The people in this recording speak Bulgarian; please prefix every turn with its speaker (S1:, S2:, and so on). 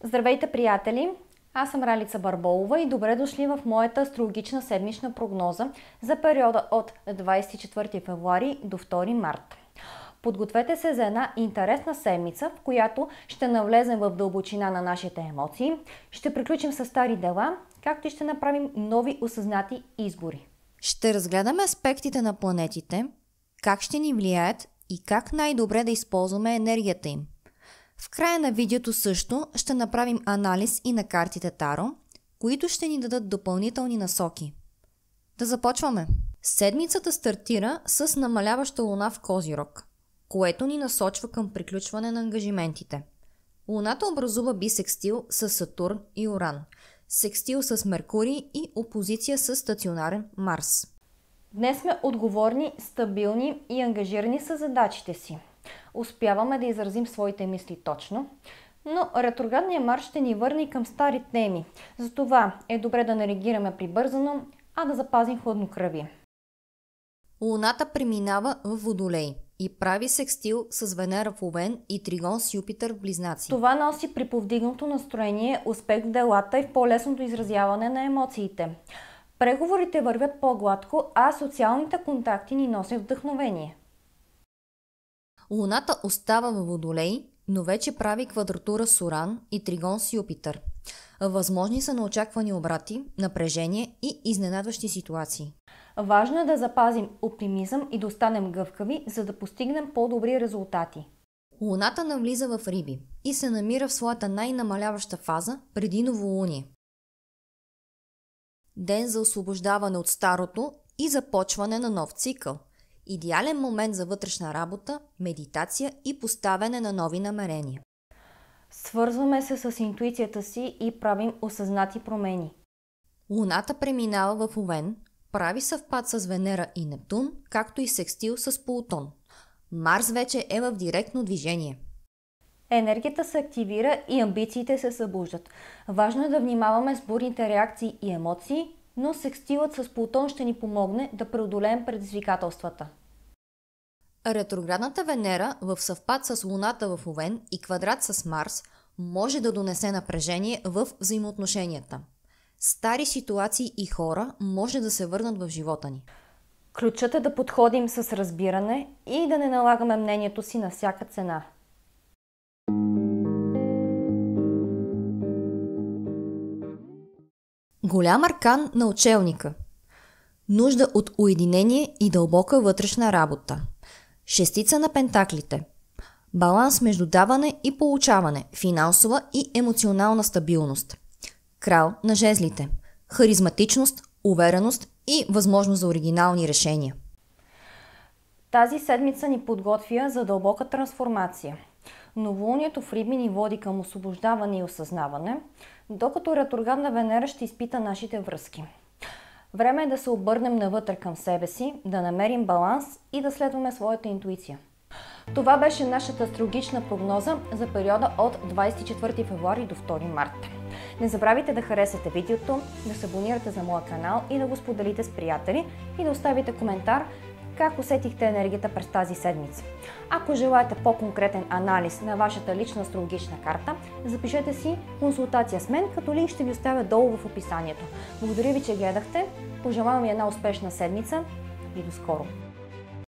S1: Здравейте, приятели! Аз съм Ралица Барболова и добре дошли в моята астрологична седмична прогноза за периода от 24 февруари до 2 март. Подгответе се за една интересна седмица, в която ще навлезем в дълбочина на нашите емоции, ще приключим с стари дела, както и ще направим нови осъзнати избори.
S2: Ще разгледаме аспектите на планетите, как ще ни влияят и как най-добре да използваме енергията им. В края на видеото също ще направим анализ и на картите Таро, които ще ни дадат допълнителни насоки. Да започваме! Седмицата стартира с намаляваща луна в Козирог, което ни насочва към приключване на ангажиментите. Луната образува бисекстил с Сатурн и Уран, секстил с Меркурий и опозиция с стационарен Марс.
S1: Днес сме отговорни, стабилни и ангажирани с задачите си. Успяваме да изразим своите мисли точно, но ретроградният Марс ще ни върне към стари теми. Затова е добре да не реагираме прибързано, а да запазим хладнокръвие.
S2: Луната преминава в Водолей и прави секстил с Венера в Овен и тригон с Юпитер в Близнаци.
S1: Това носи при повдигнато настроение, успех в делата и в по-лесното изразяване на емоциите. Преговорите вървят по-гладко, а социалните контакти ни носят вдъхновение.
S2: Луната остава във Водолей, но вече прави квадратура с Уран и тригон с Юпитер. Възможни са неочаквани обрати, напрежение и изненадващи ситуации.
S1: Важно е да запазим оптимизъм и да останем гъвкави, за да постигнем по-добри резултати.
S2: Луната навлиза в Риби и се намира в своята най-намаляваща фаза преди новолуние. Ден за освобождаване от старото и започване на нов цикъл. Идеален момент за вътрешна работа, медитация и поставяне на нови намерения.
S1: Свързваме се с интуицията си и правим осъзнати промени.
S2: Луната преминава в Овен, прави съвпад с Венера и Нептун, както и секстил с Плутон. Марс вече е в директно движение.
S1: Енергията се активира и амбициите се събуждат. Важно е да внимаваме с бурните реакции и емоции, но секстилът с Плутон ще ни помогне да преодолеем предизвикателствата.
S2: Ретроградната Венера в съвпад с Луната в Овен и квадрат с Марс може да донесе напрежение в взаимоотношенията. Стари ситуации и хора може да се върнат в живота ни.
S1: Ключът е да подходим с разбиране и да не налагаме мнението си на всяка цена.
S2: Голям аркан на учелника. Нужда от уединение и дълбока вътрешна работа. Шестица на пентаклите. Баланс между даване и получаване, финансова и емоционална стабилност. Крал на жезлите. Харизматичност, увереност и възможност за оригинални решения.
S1: Тази седмица ни подготвя за дълбока трансформация. Новолунието в Риби ни води към освобождаване и осъзнаване, докато ретроградна Венера ще изпита нашите връзки. Време е да се обърнем навътре към себе си, да намерим баланс и да следваме своята интуиция. Това беше нашата астрологична прогноза за периода от 24 февруари до 2 марта. Не забравяйте да харесате видеото, да се абонирате за моя канал и да го споделите с приятели и да оставите коментар как усетихте енергията през тази седмица. Ако желаете по-конкретен анализ на вашата лична астрологична карта, запишете си консултация с мен, като линк ще ви оставя долу в описанието. Благодаря ви, че гледахте, пожелавам ви една успешна седмица и до скоро!